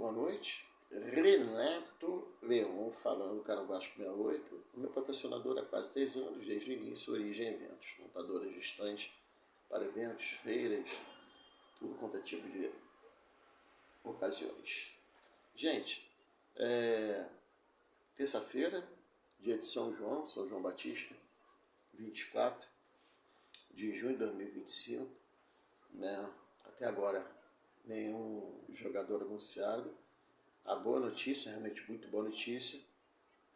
boa noite. Renato Leão falando, Canal Vasco 68. O meu patrocinador há quase 3 anos, desde o início, Origem Eventos, montadoras de estandes para eventos, feiras, tudo quanto é tipo de ocasiões. Gente, terça-feira, dia de São João Batista, 24 de junho de 2025, né? Até agora, nenhum jogador anunciado. A boa notícia, realmente muito boa notícia,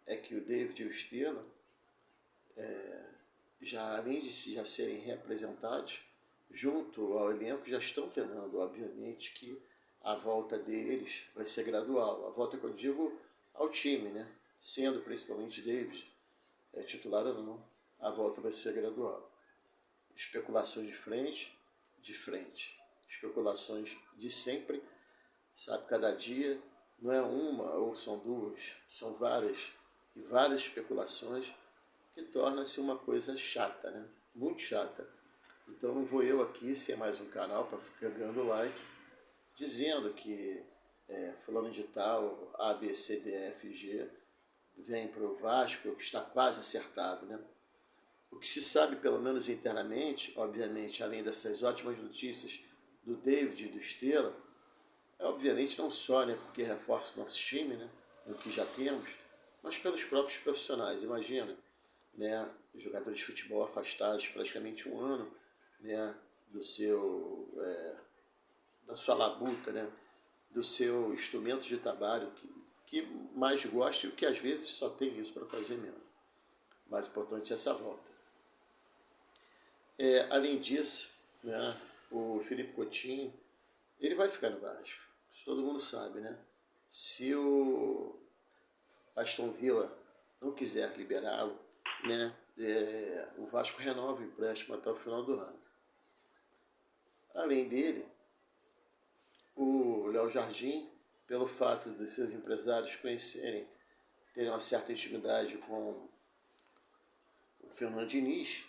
é que o David e o Estrela, além de já serem representados, junto ao elenco, já estão treinando. Obviamente que a volta deles vai ser gradual. A volta que eu digo ao time, né? Sendo principalmente David titular ou não, a volta vai ser gradual. Especulações de frente. Especulações de sempre, sabe, cada dia. Não é uma ou são duas, são várias e várias especulações que torna-se uma coisa chata, né? Muito chata. Então não vou eu aqui ser mais um canal para ficar ganhando like, dizendo que fulano de tal, A, B, C, D, F, G, vem para o Vasco, que está quase acertado, né? O que se sabe, pelo menos internamente, obviamente, além dessas ótimas notícias do David e do Estrela, obviamente não só, né, porque reforça o nosso time, né, o que já temos, mas pelos próprios profissionais. Imagina, né, jogadores de futebol afastados praticamente 1 ano, né, da sua labuta, né, do seu instrumento de trabalho que mais gosta e o que às vezes só tem isso para fazer mesmo. Mais importante é essa volta. Além disso, né, o Felipe Coutinho, ele vai ficar no Vasco. Isso todo mundo sabe, né? Se o Aston Villa não quiser liberá-lo, né, o Vasco renova o empréstimo até o final do ano. Além dele, o Léo Jardim, pelo fato dos seus empresários conhecerem, terem uma certa intimidade com o Fernando Diniz,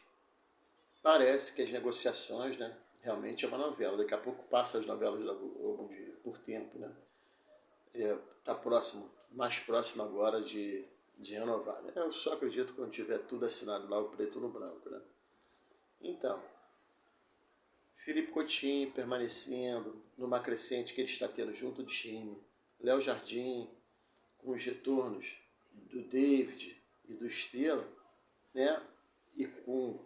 parece que as negociações, né, realmente é uma novela. Daqui a pouco passa as novelas da Globo por tempo, né? Está mais próximo agora de renovar, né? Eu só acredito quando tiver tudo assinado lá, o preto no branco, né? Então, Felipe Coutinho permanecendo numa crescente que ele está tendo junto do time, Léo Jardim com os retornos do David e do Estrela, né? E com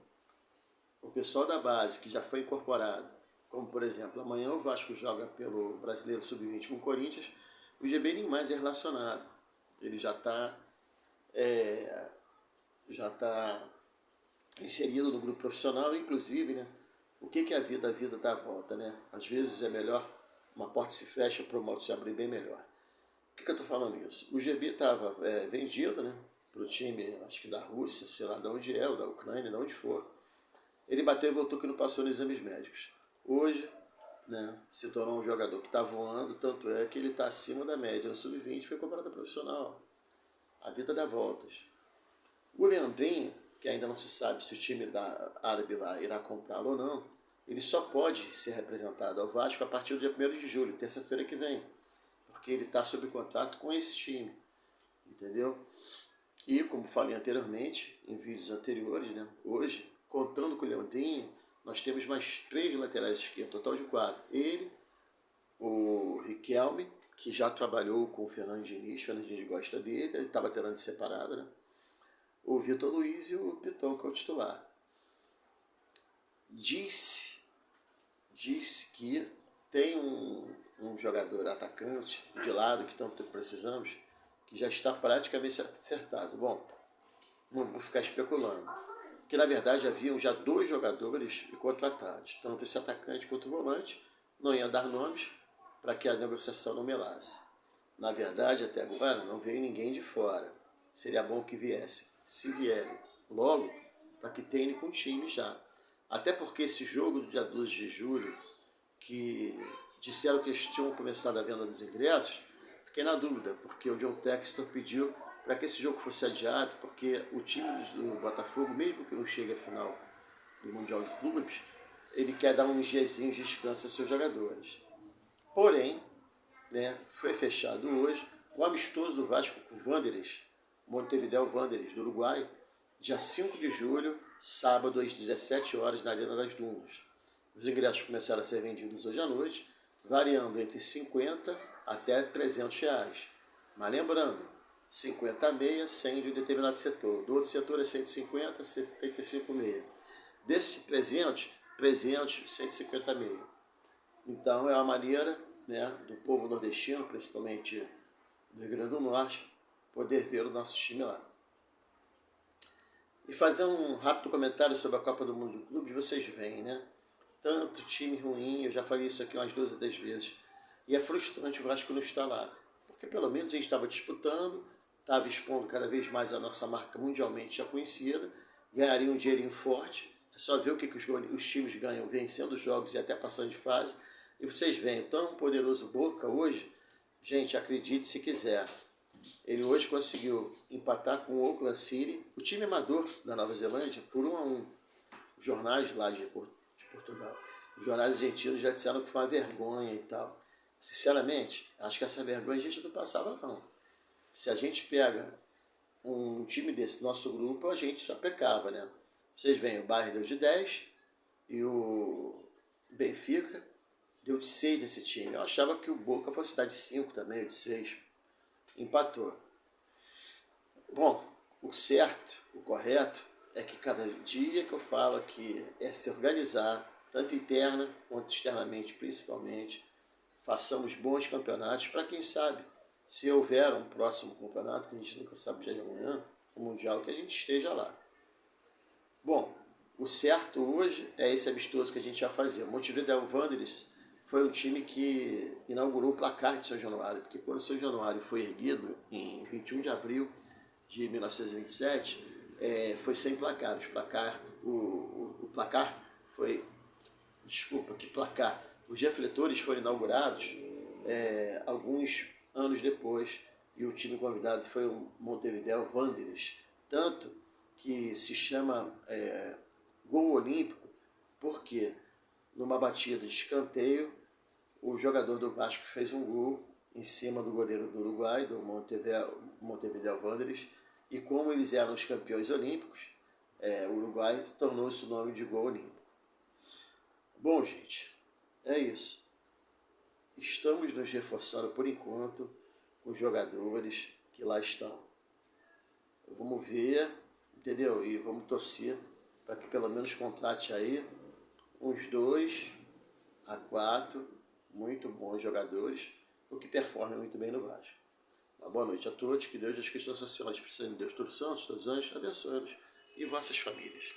o pessoal da base que já foi incorporado, como por exemplo, amanhã o Vasco joga pelo Brasileiro Sub-20 com o Corinthians, o GB nem mais é relacionado. Ele já está inserido no grupo profissional, inclusive, né? O que é a vida? A vida dá a volta, né? Às vezes é melhor, uma porta se fecha para uma outra se abrir bem melhor. Por que eu estou falando isso? O GB estava vendido, né, para o time, acho que da Rússia, sei lá de onde é, ou da Ucrânia, de onde for. Ele bateu e voltou que não passou nos exames médicos. Hoje, né, se tornou um jogador que está voando, tanto é que ele está acima da média no sub-20, foi comprado profissional. A vida dá voltas. O Leandrinho, que ainda não se sabe se o time da Árabe lá irá comprá-lo ou não, ele só pode ser representado ao Vasco a partir do dia 1º de julho, terça-feira que vem, porque ele está sob contrato com esse time, entendeu? E, como falei anteriormente, em vídeos anteriores, né, hoje, contando com o Leandrinho, nós temos mais 3 laterais esquerdos, total de 4. Ele, o Riquelme, que já trabalhou com o Fernando Diniz gosta dele, ele estava treinando separado, né? O Vitor Luiz e o Pitão, que é o titular. Disse que tem um jogador atacante de lado que tanto precisamos, que já está praticamente acertado. Bom, não vou ficar especulando, porque na verdade haviam já 2 jogadores contratados, tanto esse atacante quanto o volante. Não ia dar nomes para que a negociação não melasse. Na verdade, até agora não veio ninguém de fora. Seria bom que viesse, se vierem logo, para que tenham com o time já. Até porque esse jogo do dia 12 de julho, que disseram que eles tinham começado a venda dos ingressos, fiquei na dúvida, porque o John Textor pediu para que esse jogo fosse adiado, porque o time do Botafogo, mesmo que não chegue à final do Mundial de Clubes, ele quer dar uns diazinhos de descanso aos seus jogadores. Porém, né, foi fechado hoje o amistoso do Vasco com o Wanderers, Montevideo Wanderers, do Uruguai, dia 5 de julho, sábado às 17 horas, na Arena das Dunas. Os ingressos começaram a ser vendidos hoje à noite, variando entre 50 até 300 reais. Mas lembrando, 50 a meia, 100 de um determinado setor. Do outro setor é 150, 75 meia. Desses 300, 150 meia. Então é uma maneira, né, do povo nordestino, principalmente do Rio Grande do Norte, poder ver o nosso time lá. E fazer um rápido comentário sobre a Copa do Mundo de Clubes, vocês veem, né? Tanto time ruim, eu já falei isso aqui umas 2 ou 10 vezes. E é frustrante o Vasco não estar lá. Porque pelo menos a gente estava disputando, estava expondo cada vez mais a nossa marca mundialmente já conhecida, ganharia um dinheirinho forte. É só ver o que os times ganham vencendo os jogos e até passando de fase. E vocês veem, tão poderoso Boca hoje, gente, acredite se quiser. Ele hoje conseguiu empatar com o Auckland City, o time amador da Nova Zelândia, por 1-1. Os jornais lá de Portugal, os jornais argentinos já disseram que foi uma vergonha e tal. Sinceramente, acho que essa vergonha a gente não passava não. Se a gente pega um time desse nosso grupo, a gente sapecava, né? Vocês veem, o Bayern deu de 10 e o Benfica deu de 6 nesse time. Eu achava que o Boca fosse dar de 5 também, ou de 6. Empatou. Bom, o certo, o correto, é que cada dia que eu falo que é se organizar, tanto interna quanto externamente, principalmente, façamos bons campeonatos para quem sabe, se houver um próximo campeonato, que a gente nunca sabe dia de amanhã, o Mundial, que a gente esteja lá. Bom, o certo hoje é esse amistoso que a gente vai fazer. O Montevideo Wanderers foi um time que inaugurou o placar de São Januário, porque quando São Januário foi erguido, em 21 de abril de 1927, foi sem placar. O placar foi... Desculpa, que placar? Os refletores foram inaugurados alguns anos depois, e o time convidado foi o Montevideo Wanderers. Tanto que se chama gol olímpico, porque numa batida de escanteio, o jogador do Vasco fez um gol em cima do goleiro do Uruguai, do Montevideo Wanderers, e como eles eram os campeões olímpicos, o Uruguai tornou-se o nome de gol olímpico. Bom, gente, é isso. Estamos nos reforçando por enquanto com os jogadores que lá estão. Vamos ver, entendeu? E vamos torcer para que pelo menos complete aí uns 2 a 4 muito bons jogadores, o que performem muito bem no Vasco. Uma boa noite a todos, que Deus das questões sociais, precisando de Deus, todos santos, todos anjos, abençoe-nos e vossas famílias.